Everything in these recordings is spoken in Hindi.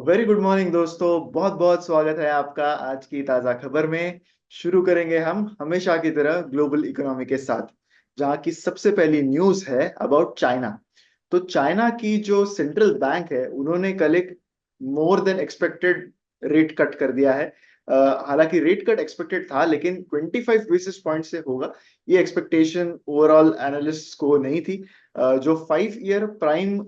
वेरी गुड मॉर्निंग दोस्तों। बहुत बहुत स्वागत है आपका आज की ताजा खबर में। शुरू करेंगे हम हमेशा की तरह ग्लोबल इकोनॉमी के साथ, जहां की सबसे पहली न्यूज है अबाउट चाइना। तो चाइना की जो सेंट्रल बैंक है उन्होंने कल एक more than expected rate cut कर दिया है। हालांकि रेट कट एक्सपेक्टेड था लेकिन 25 बेसिस पॉइंट से होगा, ये एक्सपेक्टेशन ओवरऑल एनालिस्ट को नहीं थी। जो 5 ईयर प्राइम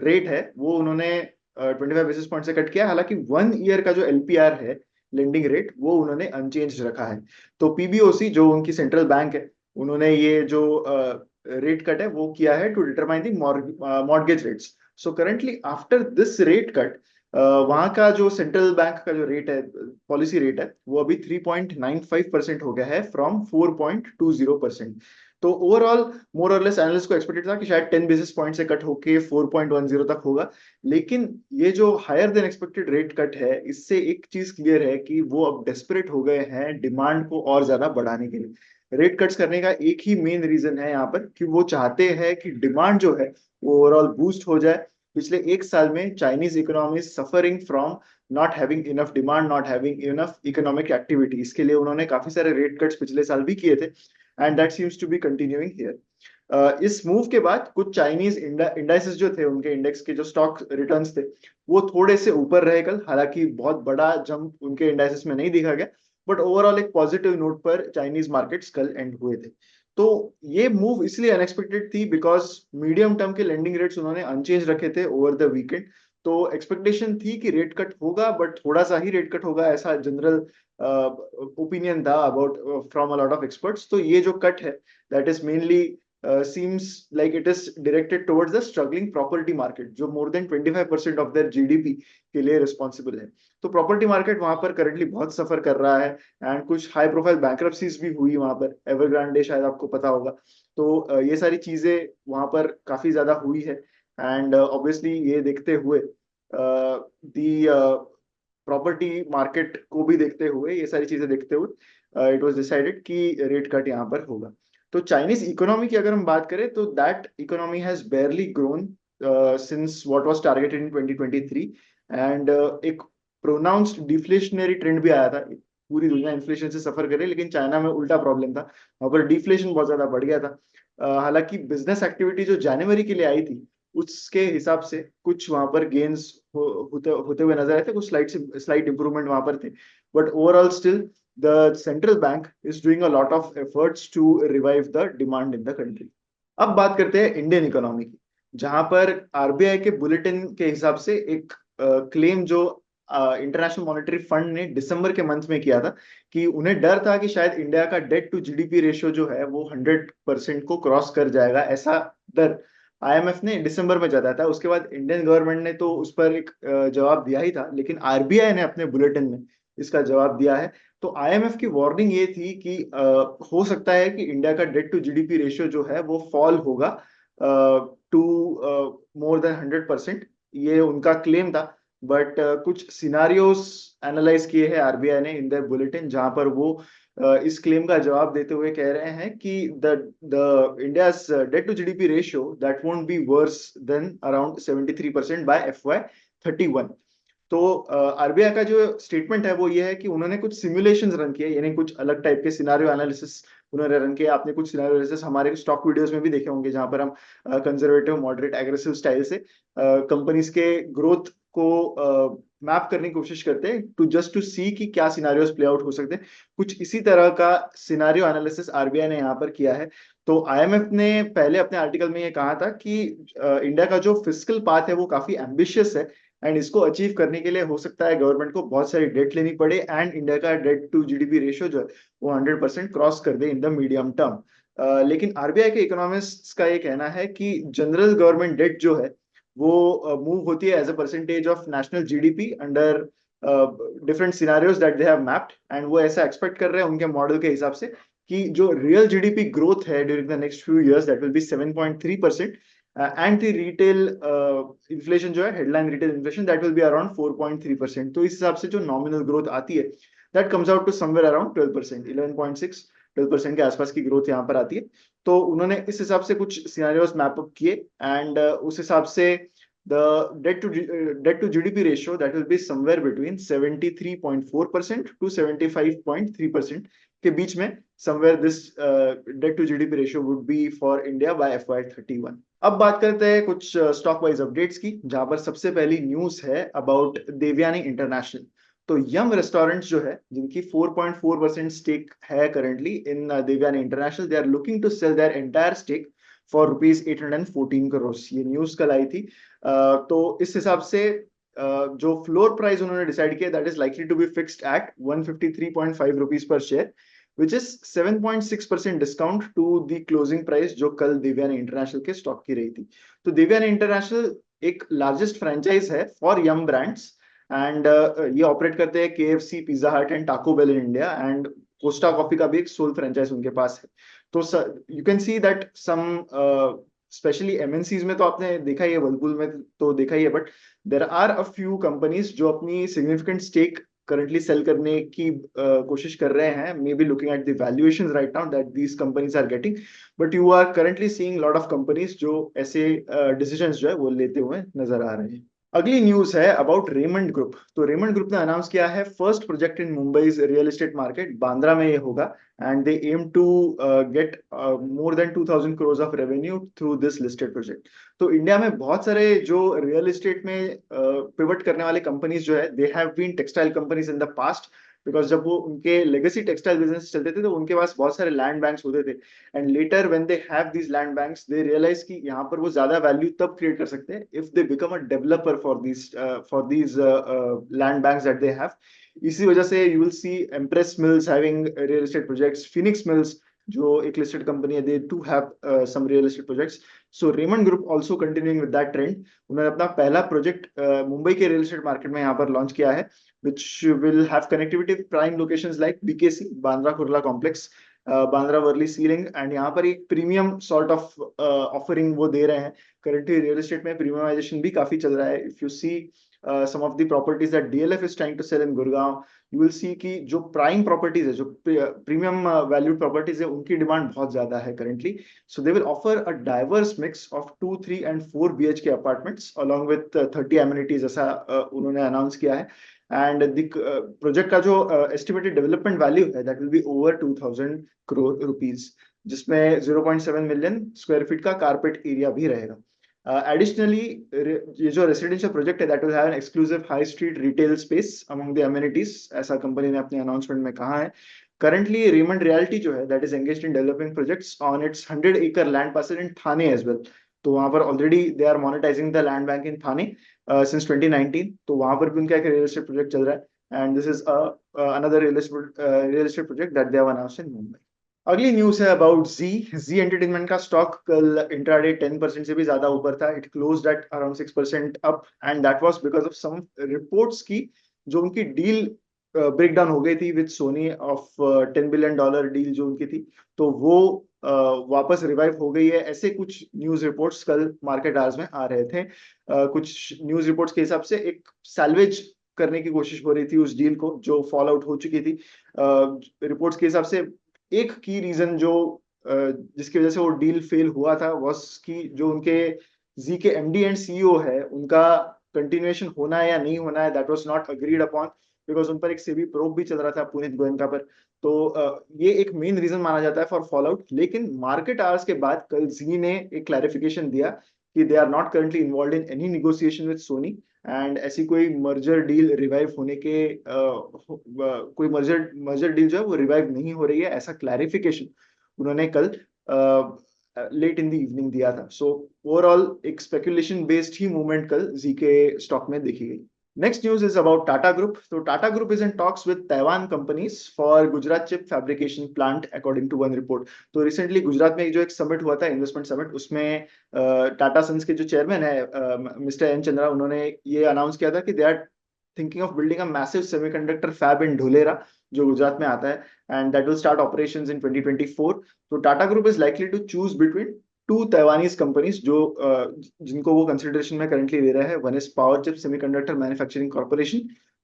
रेट है वो उन्होंने 25 बेसिस पॉइंट से कट किया। हालांकि 1 ईयर का जो एलपीआर है, लेंडिंग रेट, वो उन्होंने अनचेंज रखा है। तो पीबीओसी जो उनकी सेंट्रल बैंक है, उन्होंने ये जो रेट कट है वो किया है to determine the mortgage rates. So currently after this rate cut, वहां का जो सेंट्रल बैंक का जो रेट है, पॉलिसी रेट है, वो अभी 3.95% हो गया है फ्रॉम 4.20%। तो ओवरऑल मोर और लेस एनालिस्ट को एक्सपेक्टेड था कि शायद 10 बेसिस पॉइंट से कट होके 4.10 तक होगा। लेकिन ये जो higher than expected rate cut है, इससे एक चीज क्लियर है कि वो अब डेस्परेट हो गए हैं डिमांड को और ज्यादा बढ़ाने के लिए। रेट कट्स करने का एक ही मेन रीजन है यहाँ पर कि वो चाहते हैं कि डिमांड जो है वो ओवरऑल बूस्ट हो जाए। पिछले एक साल में Chinese economy suffering from not having enough demand, not having enough economic activity. इसके लिए उन्होंने काफी सारे रेट कट्स पिछले साल भी किए थे, and that seems to be continuing here. इस मूव के बाद कुछ चाइनीज इंडाइसेस जो थे, उनके इंडेक्स के जो स्टॉक रिटर्न्स थे, वो थोड़े से ऊपर रहे कल। हालांकि बहुत बड़ा जंप उनके इंडाइसेस में नहीं देखा गया, बट ओवरऑल एक पॉजिटिव नोट पर चाइनीज मार्केट्स कल एंड हुए थे। तो ये मूव इसलिए अनएक्सपेक्टेड थी बिकॉज मीडियम टर्म के लेंडिंग रेट्स उन्होंने अनचेंज रखे थे ओवर द वीकेंड। तो एक्सपेक्टेशन थी कि रेट कट होगा, बट थोड़ा सा ही रेट कट होगा, ऐसा जनरल ओपिनियन था about from a lot of experts. तो ये जो कट है, that is mainly seems like it is directed towards the struggling property market, जो more than 25% of their GDP के लिए रिस्पॉन्सिबल है। तो प्रॉपर्टी मार्केट वहां पर करंटली बहुत सफर कर रहा है, एंड कुछ हाई प्रोफाइल बैंक्रप्सीज भी हुई वहां पर। एवरग्रांडे शायद आपको पता होगा। तो ये सारी चीजें वहां पर काफी ज्यादा हुई है, एंड ऑब्वियसली ये देखते हुए, दी प्रॉपर्टी मार्केट को भी देखते हुए, ये सारी चीजें देखते हुए, इट वाज डिसाइडेड कि रेट कट यहाँ पर होगा। तो चाइनीज इकोनॉमी की अगर हम बात करें तो that economy has बेयरली grown since what was targeted in 2023, and एक प्रोनाउंस्ड डिफ्लेशनरी ट्रेंड भी आया था। पूरी दुनिया इन्फ्लेशन से सफर करे, लेकिन चाइना में उल्टा प्रॉब्लम था, वहां पर डिफ्लेशन बहुत ज्यादा बढ़ गया था। हालांकि बिजनेस एक्टिविटी जो जनवरी के लिए आई थी, उसके हिसाब से कुछ वहां पर गेन्स होते होते हुए नजर आए थे, कुछ स्लाइट इंप्रूवमेंट वहां पर थे। But overall still the central bank is doing a lot of efforts to revive the demand in the country. अब बात करते हैं इंडियन इकोनॉमी की, जहां पर आरबीआई के बुलेटिन के हिसाब से एक क्लेम जो इंटरनेशनल मॉनेटरी फंड ने दिसंबर के मंथ में किया था, कि उन्हें डर था कि शायद इंडिया का डेट टू जीडीपी रेशियो जो है वो 100% को क्रॉस कर जाएगा। ऐसा डर आईएमएफ ने दिसंबर में जताया था। उसके बाद इंडियन गवर्नमेंट ने तो उस पर एक जवाब दिया ही था, लेकिन आरबीआई ने अपने बुलेटिन में इसका जवाब दिया है। तो आईएमएफ की वार्निंग ये थी कि हो सकता है कि इंडिया का डेट टू जीडीपी रेशियो जो है वो फॉल होगा टू मोर देन 100%। ये उनका क्लेम था। बट कुछ सिनारियोज एनालाइज किए हैं आरबीआई ने इन द बुलेटिन, जहां पर वो इस क्लेम का जवाब देते हुए कह रहे हैं कि the India's debt to GDP ratio that won't be worse than around 73% by FY 31। तो आरबीआई का जो स्टेटमेंट है वो ये है कि उन्होंने कुछ सिमुलेशंस रन किए, यानी कुछ अलग टाइप के सिनारियो एनालिसिस उन्होंने रन किया। आपने कुछ सिनारियो एनालिसिस हमारे स्टॉक वीडियोस में भी देखे होंगे, जहां पर हम कंजर्वेटिव, मॉडरेट, एग्रेसिव स्टाइल से कंपनीज के ग्रोथ को मैप करने की कोशिश करते हैं, टू सी कि क्या सिनारियोस प्ले आउट हो सकते हैं। कुछ इसी तरह का सिनारियो एनालिसिस आरबीआई ने यहाँ पर किया है। तो आईएमएफ ने पहले अपने आर्टिकल में ये कहा था कि इंडिया का जो फिस्कल पाथ है वो काफी एम्बिशियस है, एंड इसको अचीव करने के लिए हो सकता है गवर्नमेंट को बहुत सारी डेट लेनी पड़े, एंड इंडिया का डेट टू जीडीपी रेशियो जो है वो 100% क्रॉस कर दे इन द मीडियम टर्म। लेकिन आरबीआई के इकोनॉमिस्ट्स का ये कहना है कि जनरल गवर्नमेंट डेट जो है वो मूव होती है as a percentage of national GDP under different scenarios that they have mapped, and वो ऐसा एक्सपेक्ट कर रहे हैं उनके मॉडल के हिसाब से कि जो रियल जीडीपी ग्रोथ है during the next few years, that will B 7.3%, and the retail inflation जो है, headline retail inflation, that will be around 4.3%। तो इस हिसाब से जो नॉमिनल ग्रोथ आती है, that comes out to somewhere around 12%, 11.6 12% के आसपास की ग्रोथ यहाँ पर आती है। तो उन्होंने इस हिसाब से कुछ सिनेरियोस मैप अप किए, एंड उस हिसाब से the debt to GDP ratio that will be somewhere between 73.4% to 75.3% के बीच में, somewhere this debt to GDP ratio would be for India by FY31. अब बात करते हैं कुछ स्टॉक वाइज अपडेट्स की, जहां पर सबसे पहली न्यूज है अबाउट देवयानी इंटरनेशनल। तो यम रेस्टोरेंट्स जो है, जिनकी 4.4% स्टेक है currently in Devyani International, they are looking to sell their entire stake for ₹814 crore. ये न्यूज कल आई थी। तो इस हिसाब से जो फ्लोर प्राइस उन्होंने डिसाइड किया, that is likely to be fixed at ₹153.5 per share, which is 7.6% discount to the closing price जो कल देवयानी इंटरनेशनल के स्टॉक की रही थी। तो देवयानी इंटरनेशनल एक लार्जेस्ट फ्रेंचाइज है फॉर यम ब्रांड्स, एंड ये ऑपरेट करते हैं KFC, Pizza Hut and Taco Bell in India, and Costa Coffee का भी एक सोल फ्रेंचाइज उनके पास है। तो you can see that some specially MNCs में तो आपने देखा ही है, वर्लपूल में तो देखा ही है, but there are a few companies जो अपनी सिग्निफिकेंट स्टेक करंटली सेल करने की कोशिश कर रहे हैं, maybe looking at the valuations right now that these companies are getting, but you are currently seeing lot of companies जो ऐसे डिसीजंस जो है वो लेते हुए नजर आ रहे हैं। अगली न्यूज है अबाउट रेमंड ग्रुप। तो रेमंड ग्रुप ने अनाउंस किया है first project in Mumbai real estate market, Bandra में ये होगा, and they aim to get more than 2000 crore of revenue through this listed project. तो इंडिया में बहुत सारे जो रियल एस्टेट में पिवट करने वाले कंपनीज जो है, they have been textile companies in the past, because जब वो उनके लेगेसी टेक्सटाइल बिजनेस चलते थे तो उनके पास बहुत सारे लैंड बैंक्स होते थे, and later when they have these land banks, they realise कि यहाँ पर वो ज्यादा वैल्यू तब क्रिएट कर सकते हैं if they become a developer for these land banks that they have. इसी वजह से you will see Empress Mills having real estate projects, Phoenix Mills जो एक लिस्टेड कंपनी है, they too have some real estate projects. So Raymond group also continuing with that trend, उन्होंने अपना पहला प्रोजेक्ट मुंबई के रियल एस्टेट मार्केट में यहाँ पर लॉन्च किया है, which will have connectivity with prime locations like BKC, Bandra Kurla Complex, Bandra Worli Sea Ring, and यहाँ पर एक प्रीमियम सॉर्ट ऑफ ऑफरिंग वो दे रहे हैं। करंटली रियल एस्टेट में प्रीमियमाइजेशन भी काफी चल रहा है। If you see some of the properties that DLF is trying to sell in Gurgaon, you will see कि जो प्राइम प्रॉपर्टीज है, जो प्रीमियम वैल्यूड प्रॉपर्टीज है, उनकी डिमांड बहुत ज्यादा है currently. So they will offer a diverse mix of 2, 3 and 4 BHK apartments along with 30 amenities, ऐसा उन्होंने अनाउंस किया है। एंड द प्रोजेक्ट का जो एस्टिमेटेड डेवलपमेंट वैल्यू है, that will B over 2000 crore rupees, जिसमें 0.7 मिलियन स्क्वायर फीट का कारपेट एरिया भी रहेगा। Additionally, ये जो रेसिडेंशियल प्रोजेक्ट है, that will have an exclusive high street retail space among the amenities, ऐसा कंपनी ने अपने अनाउंसमेंट में कहा है। Currently, रेमंड रियल्टी जो है, that is engaged in developing projects on its 100-acre land parcel in Thane as well. तो वहां पर already they are monetising the land bank in Thane since 2019, तो वहां पर भी उनका एक रियल एस्टेट प्रोजेक्ट चल रहा है, and this is another real estate project that they have announced in Mumbai. अगली न्यूज है अबाउट जी एंटरटेनमेंट का स्टॉक कल इंट्राडे 10% से भी ज्यादा ऊपर था। It closed at around 6% up, and that was because of some reports की जो उनकी डील ब्रेक डाउन हो गई थी with Sony of $10 billion deal जो उनकी थी, तो वो वापस रिवाइव हो गई है, ऐसे कुछ न्यूज रिपोर्ट्स कल मार्केट आवर्स में आ रहे थे। कुछ न्यूज रिपोर्ट्स के हिसाब से एक सैल्वेज करने की कोशिश हो रही थी उस डील को जो फॉल आउट हो चुकी थी। रिपोर्ट्स के हिसाब से एक की रीजन जो जिसकी वजह से वो डील फेल हुआ था वाज कि जो उनके जी के MD एंड CEO है, उनका कंटिन्यूएशन होना है या नहीं होना है, that was not agreed upon, because उन पर एक सेबी प्रोब भी चल रहा था पुनीत गोयनका पर। तो ये एक मेन रीजन माना जाता है फॉर फॉल आउट। लेकिन मार्केट आवर्स के बाद कल जी ने एक क्लैरिफिकेशन दिया कि they are not currently involve in any negotiation with Sony, and ऐसी कोई मर्जर डील रिवाइव होने के कोई मर्जर डील जो है वो रिवाइव नहीं हो रही है, ऐसा क्लैरिफिकेशन उन्होंने कल लेट इन द इवनिंग दिया था। सो ओवरऑल एक स्पेकुलेशन बेस्ड ही मूवमेंट कल जी के स्टॉक में देखी गई। Next news is about Tata Group. So Tata Group is in talks with Taiwan companies for Gujarat chip fabrication plant, according to one report. तो recently गुजरात में जो एक समिट हुआ था, इन्वेस्टमेंट समिट, उसमें टाटा सन्स के जो चेयरमैन है मिस्टर एन चंद्रा, उन्होंने ये अनाउंस किया था कि they are thinking of building a massive semiconductor fab in Dholera, जो गुजरात में आता है, and that will start operations in 2024। तो Tata group is likely to choose between 2 Taiwanese companies जो जिनको वो कंसिडरेशन में करंटली ले रहा है। One is Power Chip semiconductor manufacturing corporation,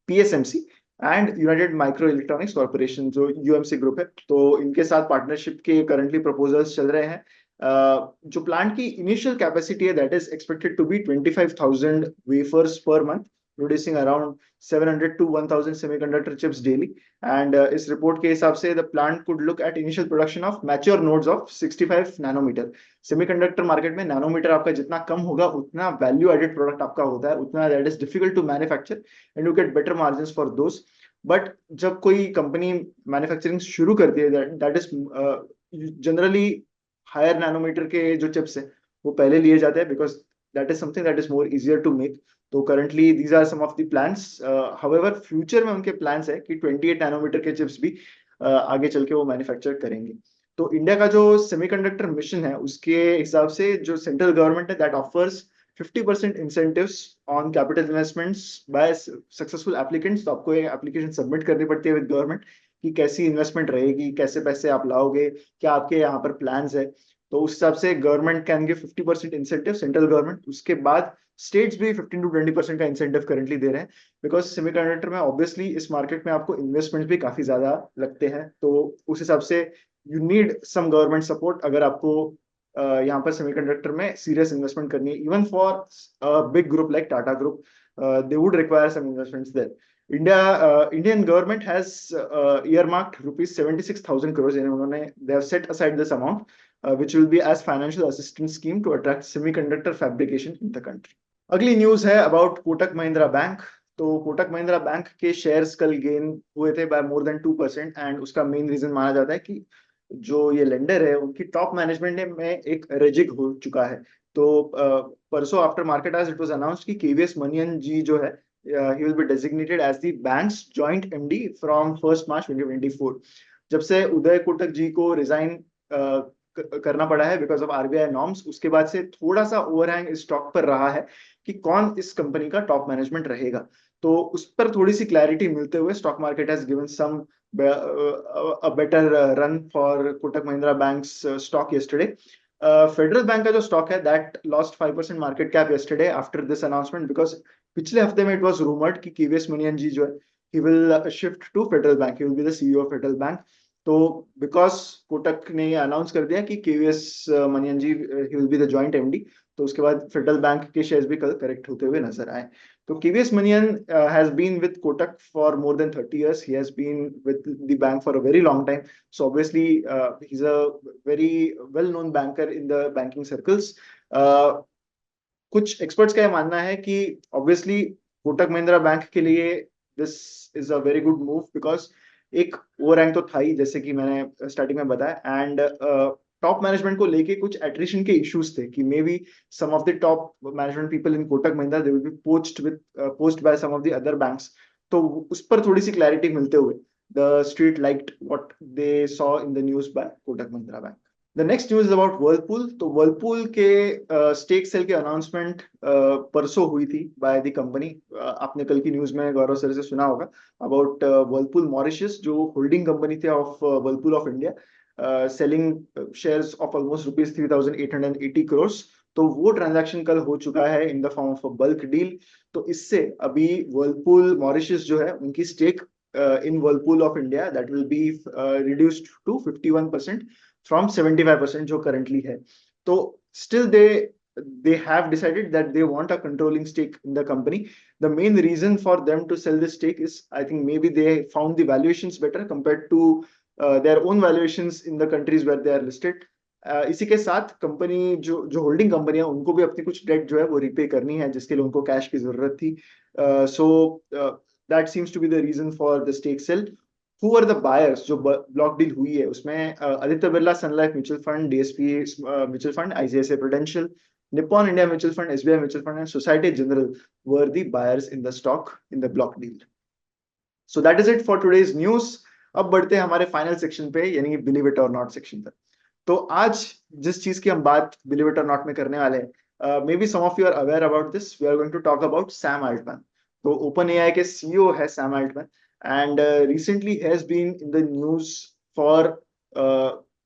PSMC, and United Micro Electronics corporation जो UMC ग्रुप है। तो इनके साथ पार्टनरशिप के करंटली प्रपोजल्स चल रहे हैं। जो प्लांट की इनिशियल कैपेसिटी है that is expected to be 25,000 wafers per month, producing around 700 to 1,000 semiconductor chips daily. And इस रिपोर्ट के हिसाब से the plant could look at initial production of mature nodes of 65 nanometer. Semiconductor market में नैनोमीटर आपका जितना कम होगा उतना वैल्यू एडेड प्रोडक्ट आपका होता है, उतना that is difficult to manufacture and you get better margin for those. But जब कोई कंपनी मैन्युफैक्चरिंग शुरू करती है that is generally higher nanometer के जो चिप्स है वो पहले लिए जाते हैं because that is something that is more easier to make. तो currently these are some of the plans. However future में उनके प्लान्स है कि 28 नैनोमीटर के चिप्स भी आगे चल के वो मैन्युफैक्चर करेंगे। तो इंडिया का जो सेमीकंडक्टर मिशन है उसके हिसाब से जो सेंट्रल गवर्नमेंट है that offers 50% incentives on capital investments by successful applicants। तो आपको एक एप्लीकेशन सबमिट करनी पड़ती है विद गवर्नमेंट कि कैसी इन्वेस्टमेंट रहेगी, कैसे पैसे आप लाओगे, क्या आपके यहाँ पर प्लान्स है। तो उस हिसाब से government can give 50% incentive, central government. उसके बाद स्टेट्स भी 15 to 20% का इंसेंटिव करंटली दे रहे हैं बिकॉज सेमीकंडक्टर में ऑब्वियसली इस मार्केट में आपको इन्वेस्टमेंट भी काफी ज्यादा लगते हैं। तो उस हिसाब से you need some government support अगर आपको यहाँ पर सेमीकंडक्टर में सीरियस इन्वेस्टमेंट करनी है। Even for big group like Tata group they would require some investments there. Indian government has earmarked rupees 76,000 crores and उन्होंने they have set aside this amount which will be as financial assistance scheme to attract semiconductor fabrication in the country। अगली न्यूज है अबाउट कोटक महिंद्रा बैंक। तो कोटक महिंद्रा बैंक के शेयर्स कल गेन हुए थे बाय मोर देन 2% एंड उसका मेन रीजन माना जाता है कि जो ये लेंडर है उनकी टॉप मैनेजमेंट में एक रेजिग हो चुका है। तो परसों आफ्टर मार्केट आज इट वाज अनाउंस्ड कि केवीएस मनियन जी जो है he will be designated as the bank's joint MD from 1st March 2024। जब से उदय कोटक जी को रिजाइन करना पड़ा है बिकॉज ऑफ आरबीआई नॉर्म्स, उसके बाद से थोड़ा सा ओवरहैंग इस स्टॉक पर रहा है कि कौन इस कंपनी का टॉप मैनेजमेंट रहेगा। तो उस पर थोड़ी सी क्लैरिटी मिलते हुए stock market has given some a better run for Kotak Mahindra Bank's stock yesterday। Federal Bank का जो स्टॉक है that lost 5% market cap yesterday after this announcement because पिछले हफ्ते में इट वाज रूमर्ड कि केवीएस मनियन जी जो है he will shift to Federal Bank, he will be the CEO of Federal Bank. तो बिकॉज कोटक ने ये अनाउंस कर दिया कि KVS Manian ji he will be the joint MD, तो उसके बाद फेडरल बैंक के शेयर्स भी कल करेक्ट होते हुए नजर आए। तो KVS Manian has been with Kotak for more than 30 years. He has been with the bank for a very long time. So obviously, he's a very well-known banker in the banking circles. कुछ experts का ये मानना है कि obviously कोटक महिंद्रा बैंक के लिए this is a very good move because एक ओवरहैंग तो था ही जैसे कि मैंने स्टार्टिंग में बताया एंड टॉप मैनेजमेंट को लेके कुछ एट्रिशन के इश्यूज थे कि maybe some of the top management people in Kotak Mahindra they will be poached by some of the other banks. तो उस पर थोड़ी सी क्लैरिटी मिलते हुए the street liked what they saw in the news by Kotak Mahindra Bank. The next news is about Whirlpool. तो वर्लपूल के स्टेक सेल की अनाउंसमेंट परसों हुई थी बाय द कंपनी। आपने कल की न्यूज में गौरव सर से सुना होगा अबाउट वर्लपूल मॉरिशस जो होल्डिंग कंपनी थे of Whirlpool of India, selling shares of almost rupees 3,880 crores। तो वो ट्रांजैक्शन कल हो चुका है in the form of a bulk deal. तो इससे अभी वर्लपूल मॉरिशस जो है उनकी stake in Whirlpool of India that will be reduced to 51% from 75% जो करंटली है। तो still they have decided that they want a controlling stake in the company। The main reason for them to sell this stake is I think maybe they found the valuations better compared to their own valuations in the countries where they are listed। इसी के साथ कंपनी जो होल्डिंग कंपनी है उनको भी अपनी कुछ डेट जो है वो रिपे करनी है जिसके लिए उनको कैश की जरूरत थी। So that seems to be the reason for the stake sale. Who are the buyers जो ब्लॉक डील हुई है उसमें Aditya Birla Sun Life mutual fund, DSP mutual fund, ICICI Prudential, Nippon India mutual fund, SBI mutual fund and Societe Generale were the buyers in the stock in the block deal. So that is it for today's news. अब बढ़ते हैं हमारे फाइनल सेक्शन पे यानी कि बिलीव इट और नॉट सेक्शन पर। तो आज जिस चीज की हम बात बिलीव इट और नॉट में करने वाले हैं, maybe some of you are aware about this, we are going to talk about Sam Altman. तो ओपन एआई के सीईओ है Sam Altman and recently has been in the news for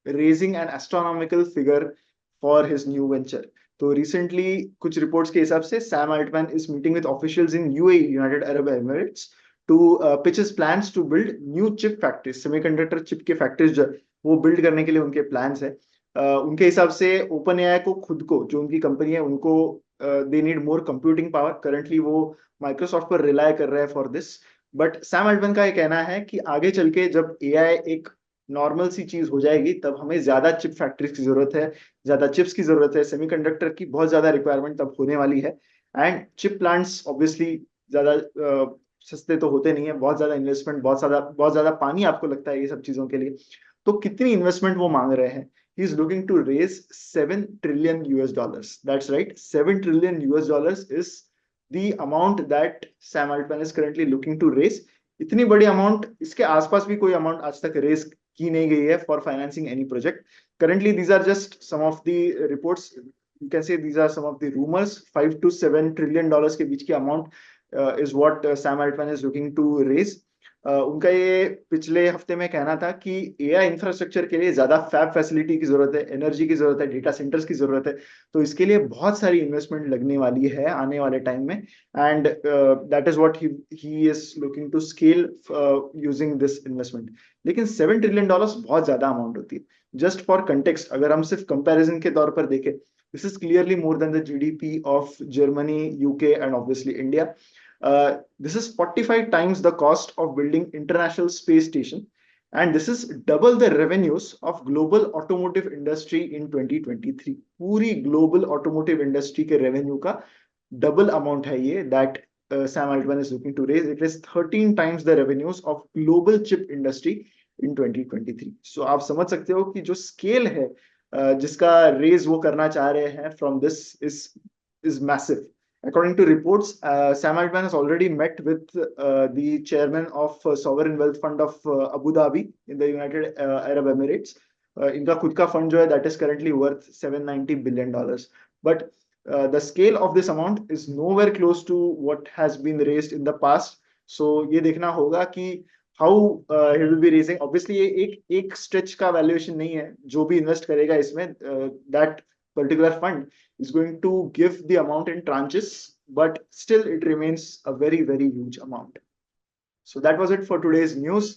raising an astronomical figure for his new venture। तो recently कुछ reports के हिसाब से Sam Altman is meeting with officials in UAE, United Arab Emirates, to pitch his plans to build new chip factories, semiconductor chip के factories जो वो build करने के लिए उनके plans है। उनके हिसाब से ओपन एआई को खुद को, जो उनकी कंपनी है, उनको they need more computing power. Currently वो माइक्रोसॉफ्ट पर रिलाय कर रहा है for this. But Sam Altman का ये कहना है कि आगे चल के जब एआई एक नॉर्मल सी चीज हो जाएगी, तब हमें ज्यादा चिप फैक्ट्रीज की जरूरत है, ज्यादा चिप्स की जरूरत है, सेमीकंडक्टर की बहुत ज्यादा रिक्वायरमेंट तब होने वाली है। एंड चिप प्लांट्स ऑब्वियसली ज्यादा सस्ते तो होते नहीं है, बहुत ज्यादा इन्वेस्टमेंट, बहुत ज्यादा पानी आपको लगता है ये सब चीजों के लिए। तो कितनी इन्वेस्टमेंट वो मांग रहे हैं? He is looking to raise 7 trillion US dollars. That's right, 7 trillion US dollars is the amount that Sam Altman is currently looking to raise. इतनी बड़ी अमाउंट, इसके आसपास भी कोई अमाउंट आज तक रेज की नहीं गई है for financing any project. Currently these are just some of the reports, you can say these are some of the rumours. 5 to 7 trillion dollars के बीच की amount is what Sam Altman is looking to raise. उनका ये पिछले हफ्ते में कहना था कि एआई इंफ्रास्ट्रक्चर के लिए ज्यादा फैब फैसिलिटी की जरूरत है, एनर्जी की जरूरत है, डेटा सेंटर्स की जरूरत है। तो इसके लिए बहुत सारी इन्वेस्टमेंट लगने वाली है आने वाले टाइम में। And that is what he is looking to scale using this investment. लेकिन 7 ट्रिलियन डॉलर्स बहुत ज्यादा अमाउंट होती है। जस्ट फॉर कंटेक्स्ट, अगर हम सिर्फ कंपैरिजन के तौर पर देखें, this is clearly more than the GDP of Germany, UK and obviously India. This is 45 times the cost of building International Space Station, and this is double the revenues of global automotive industry in 2023. पूरी global automotive industry के revenue का double amount है ये that Sam Altman is looking to raise. It is 13 times the revenues of global chip industry in 2023. So आप समझ सकते हो कि जो scale है जिसका raise वो करना चाह रहे हैं from this is massive. According to reports, Sam Altman has already met with the chairman of Sovereign Wealth Fund of Abu Dhabi in the United Arab Emirates. इनका खुद का फंड जो है that is currently worth $790 billion. But the scale of this amount is nowhere close to what has been raised in the past. So ये देखना होगा कि how he will be raising. Obviously ये एक stretch का valuation नहीं है। जो भी invest करेगा इसमें that particular fund is going to give the amount in tranches, but still it remains a very, very huge amount. So that was it for today's news.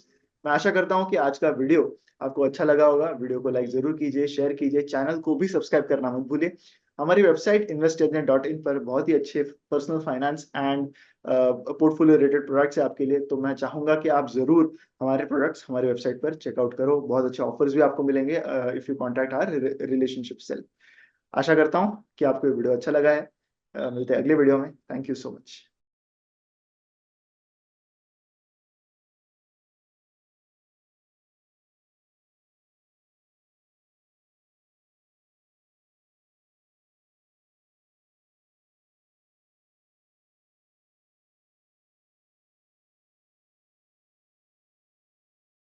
मैं आशा करता हूँ कि आज का वीडियो आपको अच्छा लगा होगा। वीडियो को लाइक जरूर कीजिए, शेयर कीजिए, चैनल को भी सब्सक्राइब करना मत भूलिए। हमारी वेबसाइट investednet.in पर बहुत ही अच्छे personal finance and portfolio related products है आपके लिए। तो मैं चाहूंगा कि आप जरूर हमारे प्रोडक्ट्स हमारी वेबसाइट पर चेकआउट करो। बहुत अच्छे ऑफर्स भी आपको मिलेंगे if you contact our relationship cell. आशा करता हूँ कि आपको ये वीडियो अच्छा लगा है। मिलते हैं अगले वीडियो में। Thank you so much.